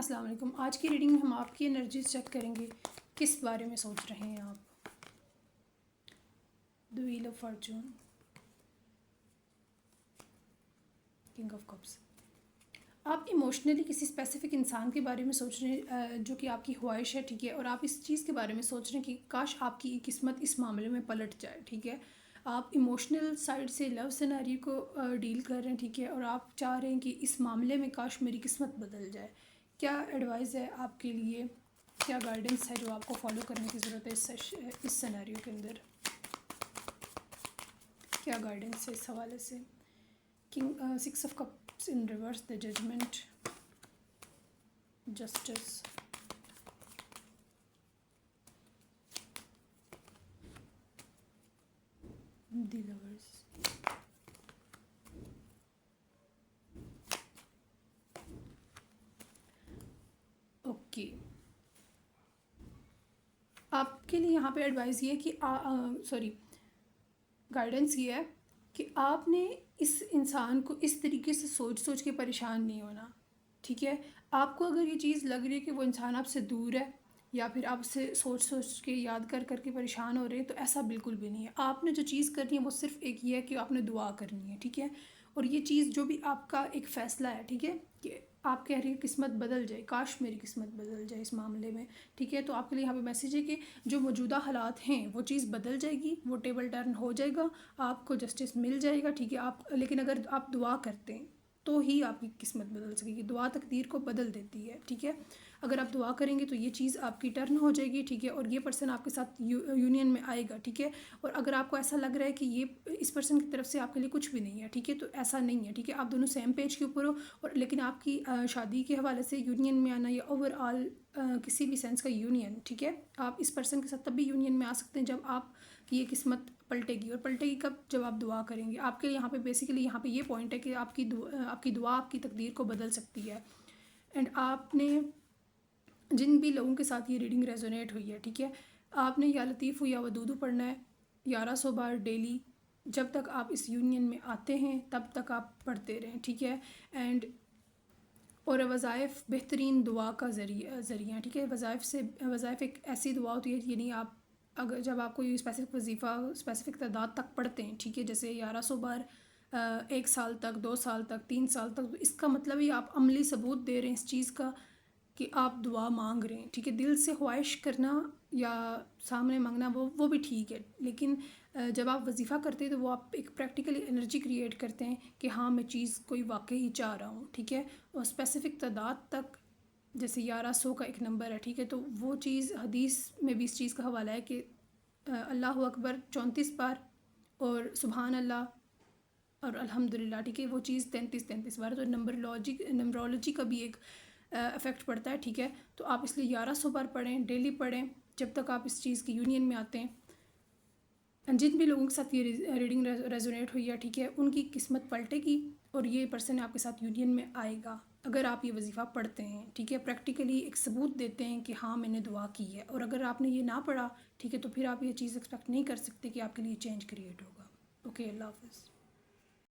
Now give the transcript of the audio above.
السلام علیکم. آج کی ریڈنگ میں ہم آپ کی انرجیز چیک کریں گے. کس بارے میں سوچ رہے ہیں آپ؟ The wheel of fortune, king of cups. آپ ایموشنلی کسی اسپیسیفک انسان کے بارے میں سوچ رہے ہیں جو کہ آپ کی خواہش ہے، ٹھیک ہے. اور آپ اس چیز کے بارے میں سوچ رہے ہیں کہ کاش آپ کی قسمت اس معاملے میں پلٹ جائے، ٹھیک ہے. آپ ایموشنل سائڈ سے لو سیناریو کو ڈیل کر رہے ہیں، ٹھیک ہے. اور آپ چاہ رہے ہیں کہ اس معاملے میں کاش میری قسمت بدل جائے. کیا ایڈوائز ہے آپ کے لیے؟ کیا گائیڈنس ہے جو آپ کو فالو کرنے کی ضرورت ہے اس سیناریو کے اندر؟ کیا گائیڈنس ہے اس حوالے سے؟ King, six of cups in reverse, the judgement, justice, the lovers. Okay, آپ کے لیے یہاں پہ ایڈوائز یہ ہے کہ گائیڈنس یہ ہے کہ آپ نے اس انسان کو اس طریقے سے سوچ کے پریشان نہیں ہونا، ٹھیک ہے. آپ کو اگر یہ چیز لگ رہی ہے کہ وہ انسان آپ سے دور ہے یا پھر آپ اسے سوچ کے یاد کر کے پریشان ہو رہے ہیں، تو ایسا بالکل بھی نہیں ہے. آپ نے جو چیز کرنی ہے وہ صرف ایک یہ ہے کہ آپ نے دعا کرنی ہے، ٹھیک ہے. اور یہ چیز جو بھی آپ کا ایک فیصلہ ہے، ٹھیک ہے، کہ آپ کہہ رہی ہیں قسمت بدل جائے، کاش میری قسمت بدل جائے اس معاملے میں، ٹھیک ہے. تو آپ کے لیے یہاں پہ میسیج ہے کہ جو موجودہ حالات ہیں وہ چیز بدل جائے گی، وہ ٹیبل ٹرن ہو جائے گا، آپ کو جسٹس مل جائے گا، ٹھیک ہے. لیکن اگر آپ دعا کرتے ہیں تو ہی آپ کی قسمت بدل سکے گی. دعا تقدیر کو بدل دیتی ہے، ٹھیک ہے. اگر آپ دعا کریں گے تو یہ چیز آپ کی ٹرن ہو جائے گی، ٹھیک ہے. اور یہ پرسن آپ کے ساتھ یونین میں آئے گا، ٹھیک ہے. اور اگر آپ کو ایسا لگ رہا ہے کہ یہ اس پرسن کی طرف سے آپ کے لیے کچھ بھی نہیں ہے، ٹھیک ہے، تو ایسا نہیں ہے، ٹھیک ہے. آپ دونوں سیم پیج کے اوپر ہو. اور لیکن آپ کی شادی کے حوالے سے یونین میں آنا یا اوور آل کسی بھی سینس کا یونین، ٹھیک ہے. آپ اس پرسن کے ساتھ تب بھی یونین میں آ سکتے ہیں جب آپ کی یہ قسمت پلٹے گی. اور پلٹے گی کب؟ جب آپ دعا کریں گے. آپ کے یہاں پہ بیسیکلی یہاں پہ یہ پوائنٹ ہے کہ آپ کی دعا آپ کی تقدیر کو بدل سکتی ہے. اینڈ آپ نے جن بھی لوگوں کے ساتھ یہ ریڈنگ ریزونیٹ ہوئی ہے، ٹھیک ہے، آپ نے یا لطیف یا ودودو پڑھنا ہے 1100 بار ڈیلی. جب تک آپ اس یونین میں آتے ہیں تب تک آپ پڑھتے رہیں، ٹھیک ہے. اینڈ اور وظائف بہترین دعا کا ذریعہ، ٹھیک ہے. وظائف ایک ایسی دعا ہوتی ہے، یعنی آپ اگر جب آپ کوئی اسپیسیفک وظیفہ اسپیسیفک تعداد تک پڑھتے ہیں، ٹھیک ہے، جیسے 1100 بار 1 سال تک، 2 سال تک، 3 سال تک، تو اس کا مطلب ہی آپ عملی ثبوت دے رہے ہیں اس چیز کا کہ آپ دعا مانگ رہے ہیں، ٹھیک ہے. دل سے خواہش کرنا یا سامنے مانگنا وہ بھی ٹھیک ہے، لیکن جب آپ وظیفہ کرتے ہیں تو وہ آپ ایک پریکٹیکلی انرجی کریٹ کرتے ہیں کہ ہاں میں چیز کوئی واقعی چاہ رہا ہوں، ٹھیک ہے. اور اسپیسیفک تعداد تک، جیسے 1100 کا ایک نمبر ہے، ٹھیک ہے. تو وہ چیز حدیث میں بھی اس چیز کا حوالہ ہے کہ اللہ اکبر 34 بار اور سبحان اللہ اور الحمدللہ، ٹھیک ہے، وہ چیز 33 بار. تو نمبرولوجی کا بھی ایک افیکٹ پڑتا ہے، ٹھیک ہے. تو آپ اس لیے 1100 بار پڑھیں، ڈیلی پڑھیں جب تک آپ اس چیز کی یونین میں آتے ہیں. جن بھی لوگوں کے ساتھ یہ ریڈنگ ریزونیٹ ہوئی ہے، ٹھیک ہے، ان کی قسمت پلٹے گی اور یہ پرسن آپ کے ساتھ یونین میں آئے گا اگر آپ یہ وظیفہ پڑھتے ہیں، ٹھیک ہے. پریکٹیکلی ایک ثبوت دیتے ہیں کہ ہاں میں نے دعا کی ہے. اور اگر آپ نے یہ نہ پڑھا، ٹھیک ہے، تو پھر آپ یہ چیز ایکسپیکٹ نہیں کر سکتے کہ آپ کے لیے چینج کریٹ ہوگا. اوکے، اللہ حافظ.